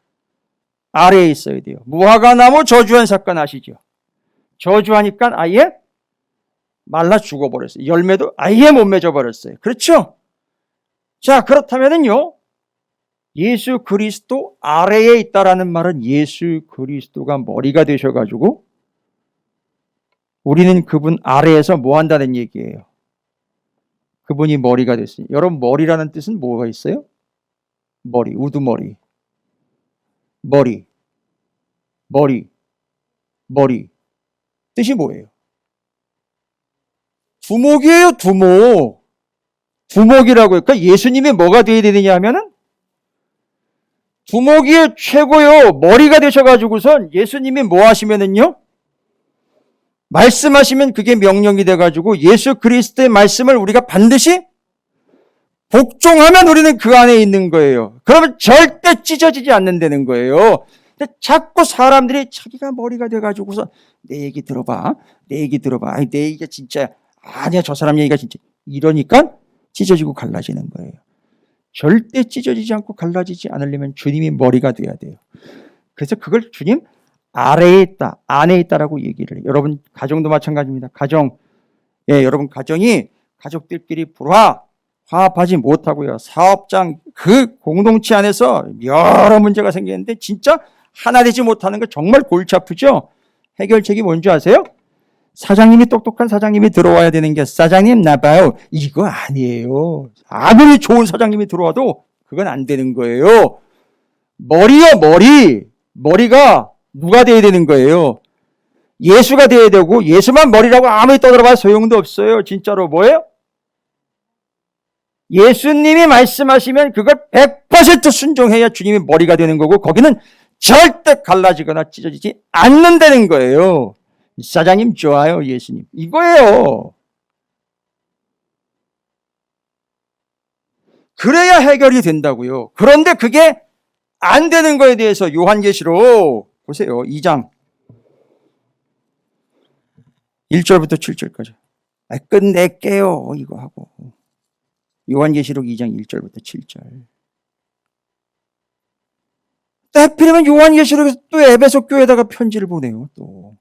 아래에 있어야 돼요. 무화과나무 저주한 사건 아시죠? 저주하니까 아예 말라 죽어버렸어요. 열매도 아예 못 맺어버렸어요. 그렇죠? 자, 그렇다면요, 예수 그리스도 아래에 있다라는 말은 예수 그리스도가 머리가 되셔가지고 우리는 그분 아래에서 뭐 한다는 얘기예요? 그분이 머리가 됐으니. 여러분, 머리라는 뜻은 뭐가 있어요? 머리, 우두머리. 머리. 뜻이 뭐예요? 두목이에요, 두목. 두목이라고요. 그러니까 예수님이 뭐가 되어야 되느냐 하면은 두목이 최고요. 머리가 되셔가지고선 예수님이 뭐 하시면은요? 말씀하시면 그게 명령이 돼가지고 예수 그리스도의 말씀을 우리가 반드시 복종하면 우리는 그 안에 있는 거예요. 그러면 절대 찢어지지 않는다는 거예요. 근데 자꾸 사람들이 자기가 머리가 돼가지고서 내 얘기 들어봐. 아니, 내 얘기가 진짜 아니야. 저 사람 얘기가 진짜. 이러니까 찢어지고 갈라지는 거예요. 절대 찢어지지 않고 갈라지지 않으려면 주님이 머리가 돼야 돼요. 그래서 그걸 주님 아래에 있다, 안에 있다라고 얘기를 해요. 여러분 가정도 마찬가지입니다. 여러분 가정이 가족들끼리 화합하지 못하고요. 사업장 그 공동체 안에서 여러 문제가 생기는데 진짜 하나 되지 못하는 거 정말 골치 아프죠? 해결책이 뭔지 아세요? 사장님이 똑똑한 사장님이 들어와야 되는 게 사장님 나봐요. 이거 아니에요. 아무리 좋은 사장님이 들어와도 그건 안 되는 거예요. 머리가 누가 돼야 되는 거예요? 예수가 돼야 되고 예수만 머리라고 아무리 떠들어봐도 소용도 없어요. 진짜로 뭐예요? 예수님이 말씀하시면 그걸 100% 순종해야 주님이 머리가 되는 거고 거기는 절대 갈라지거나 찢어지지 않는다는 거예요. 사장님 좋아요, 예수님. 이거예요. 그래야 해결이 된다고요. 그런데 그게 안 되는 거에 대해서 요한계시록 보세요. 2장 1절부터 7절까지. 끝낼게요. 이거 하고. 요한계시록 2장 1절부터 7절. 하필이면 요한계시록에서 또 에베소 교회에다가 편지를 보내요. 또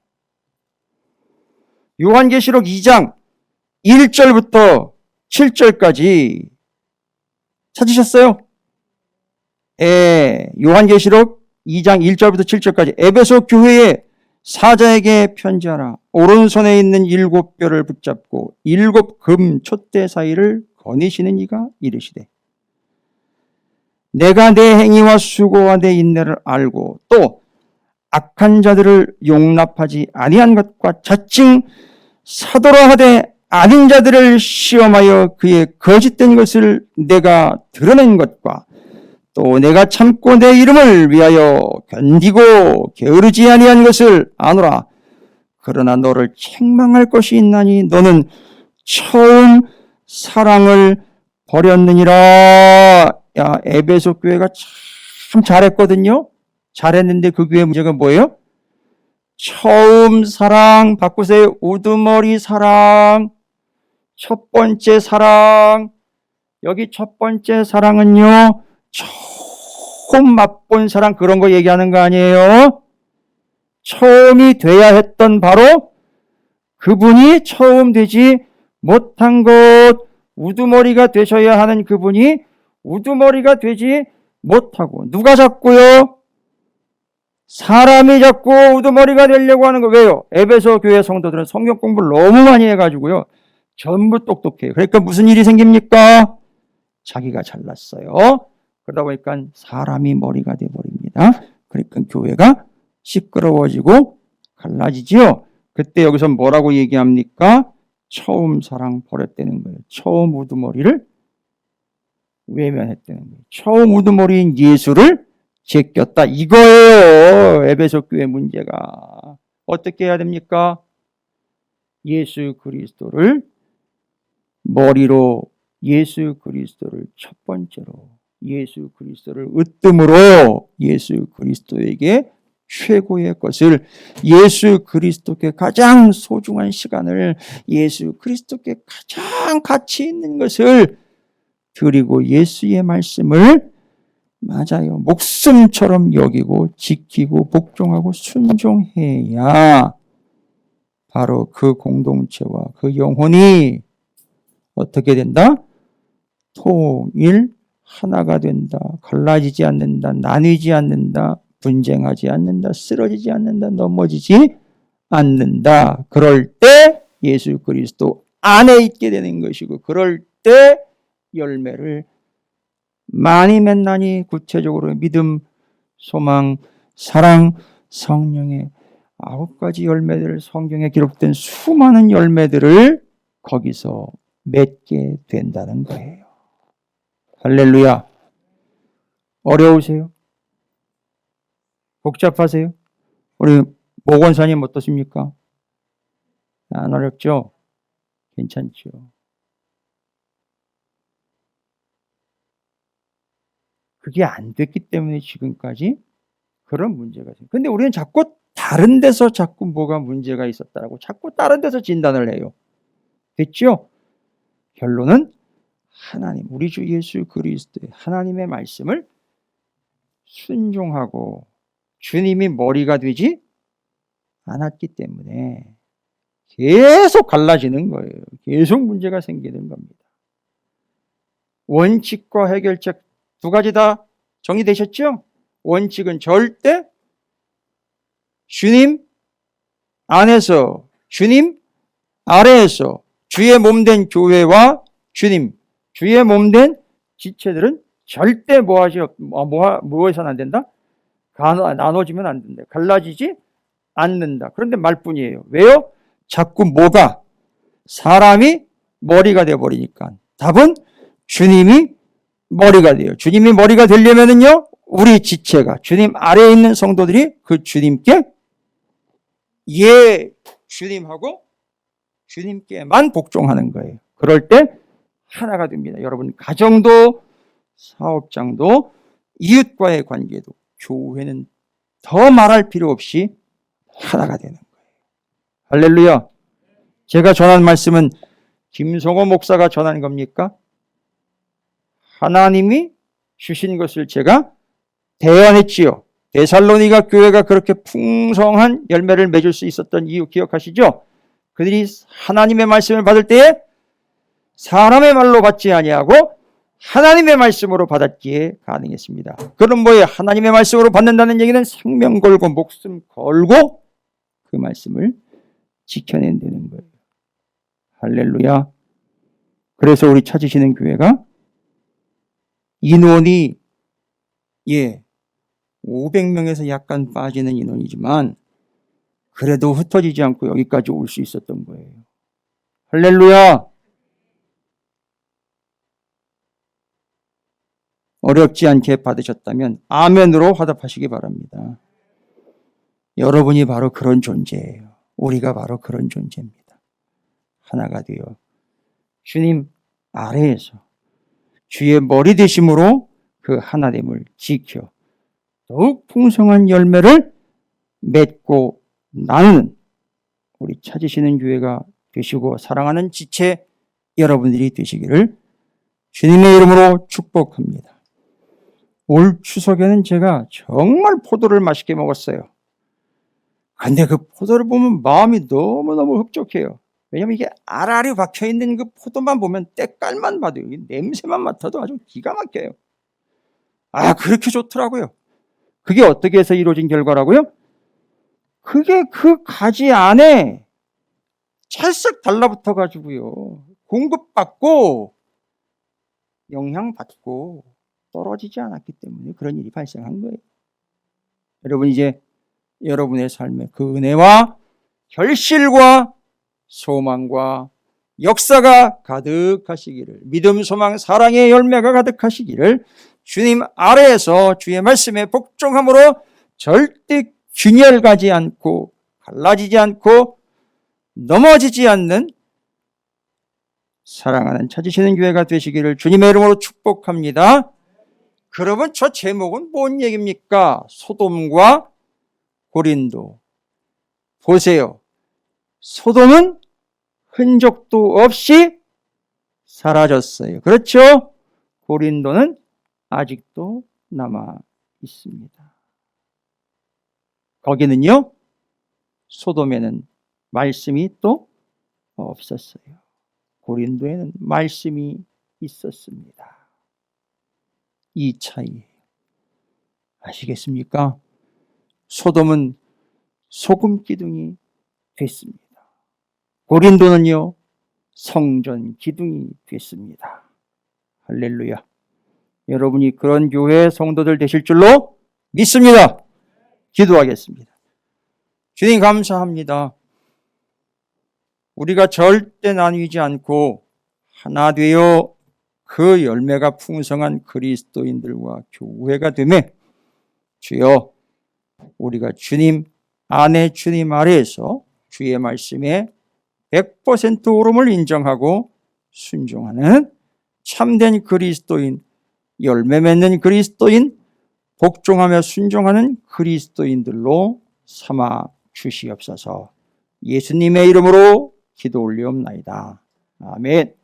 요한계시록 2장 1절부터 7절까지 찾으셨어요? 요한계시록 2장 1절부터 7절까지 에베소 교회의 사자에게 편지하라. 오른손에 있는 7뼈를 붙잡고 7 금 촛대 사이를 거니시는 이가 이르시되 내가 내 행위와 수고와 내 인내를 알고 또 악한 자들을 용납하지 아니한 것과 자칭 사도라 하되 아닌 자들을 시험하여 그의 거짓된 것을 내가 드러낸 것과 또 내가 참고 내 이름을 위하여 견디고 게으르지 아니한 것을 아노라. 그러나 너를 책망할 것이 있나니 너는 처음 사랑을 버렸느니라. 야, 에베소 교회가 참 잘했거든요. 잘했는데 그 교회 문제가 뭐예요? 처음 사랑, 바꾸세요. 우두머리 사랑. 첫 번째 사랑. 여기 첫 번째 사랑은요, 처음 맛본 사랑 그런 거 얘기하는 거 아니에요? 처음이 돼야 했던 바로 그분이 처음 되지 못한 것, 우두머리가 되셔야 하는 그분이 우두머리가 되지 못하고 누가 자꾸요? 사람이 자꾸 우두머리가 되려고 하는 거. 왜요? 에베소 교회 성도들은 성경 공부를 너무 많이 해가지고요 전부 똑똑해요. 그러니까 무슨 일이 생깁니까? 자기가 잘났어요. 그러다 보니까 사람이 머리가 돼버립니다. 그러니까 교회가 시끄러워지고 갈라지지요. 그때 여기서 뭐라고 얘기합니까? 처음 사랑 버렸다는 거예요. 처음 우두머리를 외면했다는 거예요. 처음 우두머리인 예수를 제꼈다. 이거예요. 에베소 교회 문제가. 어떻게 해야 됩니까? 예수 그리스도를 머리로, 예수 그리스도를 첫 번째로, 예수 그리스도를 으뜸으로 예수 그리스도에게 최고의 것을, 예수 그리스도께 가장 소중한 시간을, 예수 그리스도께 가장 가치 있는 것을 드리고 예수의 말씀을 맞아요. 목숨처럼 여기고 지키고 복종하고 순종해야 바로 그 공동체와 그 영혼이 어떻게 된다? 통일 하나가 된다. 갈라지지 않는다. 나뉘지 않는다. 분쟁하지 않는다. 쓰러지지 않는다. 넘어지지 않는다. 그럴 때 예수 그리스도 안에 있게 되는 것이고 그럴 절대 열매를 많이 맺나니 구체적으로 믿음, 소망, 사랑, 성령의 9가지 열매들을 성경에 기록된 수많은 열매들을 거기서 맺게 된다는 거예요. 할렐루야. 어려우세요? 복잡하세요? 우리 목원사님 어떠십니까? 안 어렵죠? 괜찮죠? 그게 안 됐기 때문에 지금까지 그런 문제가 생겨요. 근데 우리는 자꾸 다른 데서 자꾸 뭐가 문제가 있었다라고 자꾸 다른 데서 진단을 해요. 됐죠? 결론은 하나님, 우리 주 예수 그리스도의 하나님의 말씀을 순종하고 주님이 머리가 되지 않았기 때문에 계속 갈라지는 거예요. 계속 문제가 생기는 겁니다. 원칙과 해결책 2가지 다 정의되셨죠? 원칙은 절대 주님 안에서 주님 아래에서 주의 몸된 교회와 주님 주의 몸된 지체들은 절대 뭐해서는 안 된다? 나눠지면 안 된다. 갈라지지 않는다. 그런데 말뿐이에요. 왜요? 자꾸 뭐가 사람이 머리가 되어버리니까. 답은 주님이 머리가 돼요. 주님이 머리가 되려면은요, 우리 지체가 주님 아래에 있는 성도들이 그 주님께 주님하고 주님께만 복종하는 거예요. 그럴 때 하나가 됩니다. 여러분, 가정도 사업장도 이웃과의 관계도 교회는 더 말할 필요 없이 하나가 되는 거예요. 할렐루야. 제가 전한 말씀은 김성호 목사가 전한 겁니까? 하나님이 주신 것을 제가 대언했지요. 데살로니가 교회가 그렇게 풍성한 열매를 맺을 수 있었던 이유 기억하시죠? 그들이 하나님의 말씀을 받을 때에 사람의 말로 받지 아니하고 하나님의 말씀으로 받았기에 가능했습니다. 그럼 뭐예요? 하나님의 말씀으로 받는다는 얘기는 생명 걸고 목숨 걸고 그 말씀을 지켜낸다는 거예요. 할렐루야. 그래서 우리 찾으시는 교회가 인원이 500명에서 약간 빠지는 인원이지만 그래도 흩어지지 않고 여기까지 올 수 있었던 거예요. 할렐루야. 어렵지 않게 받으셨다면 아멘으로 화답하시기 바랍니다. 여러분이 바로 그런 존재예요. 우리가 바로 그런 존재입니다. 하나가 되어 주님 아래에서 주의 머리 되심으로 그 하나됨을 지켜 더욱 풍성한 열매를 맺고 나누는 우리 찾으시는 교회가 되시고 사랑하는 지체 여러분들이 되시기를 주님의 이름으로 축복합니다. 올 추석에는 제가 정말 포도를 맛있게 먹었어요. 근데 그 포도를 보면 마음이 너무너무 흡족해요. 왜냐면 이게 알알이 박혀있는 그 포도만 보면 때깔만 봐도 냄새만 맡아도 아주 기가 막혀요. 그렇게 좋더라고요. 그게 어떻게 해서 이루어진 결과라고요? 그게 그 가지 안에 찰싹 달라붙어 가지고요. 공급받고 영향받고 떨어지지 않았기 때문에 그런 일이 발생한 거예요. 여러분 이제 여러분의 삶에 그 은혜와 결실과 소망과 역사가 가득하시기를 믿음, 소망, 사랑의 열매가 가득하시기를 주님 아래에서 주의 말씀에 복종함으로 절대 균열 가지 않고 갈라지지 않고 넘어지지 않는 사랑하는 찾으시는 교회가 되시기를 주님의 이름으로 축복합니다. 그러면 저 제목은 뭔 얘기입니까? 소돔과 고린도. 보세요. 소돔은 흔적도 없이 사라졌어요. 그렇죠? 고린도는 아직도 남아 있습니다. 거기는요, 소돔에는 말씀이 또 없었어요. 고린도에는 말씀이 있었습니다. 이 차이 아시겠습니까? 소돔은 소금 기둥이 됐습니다. 고린도는요, 성전 기둥이 됐습니다. 할렐루야. 여러분이 그런 교회 성도들 되실 줄로 믿습니다. 기도하겠습니다. 주님 감사합니다. 우리가 절대 나뉘지 않고 하나 되어 그 열매가 풍성한 그리스도인들과 교회가 되매 주여 우리가 주님 안에 주님 아래에서 주의 말씀에 100% 옳음을 인정하고 순종하는 참된 그리스도인, 열매 맺는 그리스도인, 복종하며 순종하는 그리스도인들로 삼아 주시옵소서. 예수님의 이름으로 기도 올리옵나이다. 아멘.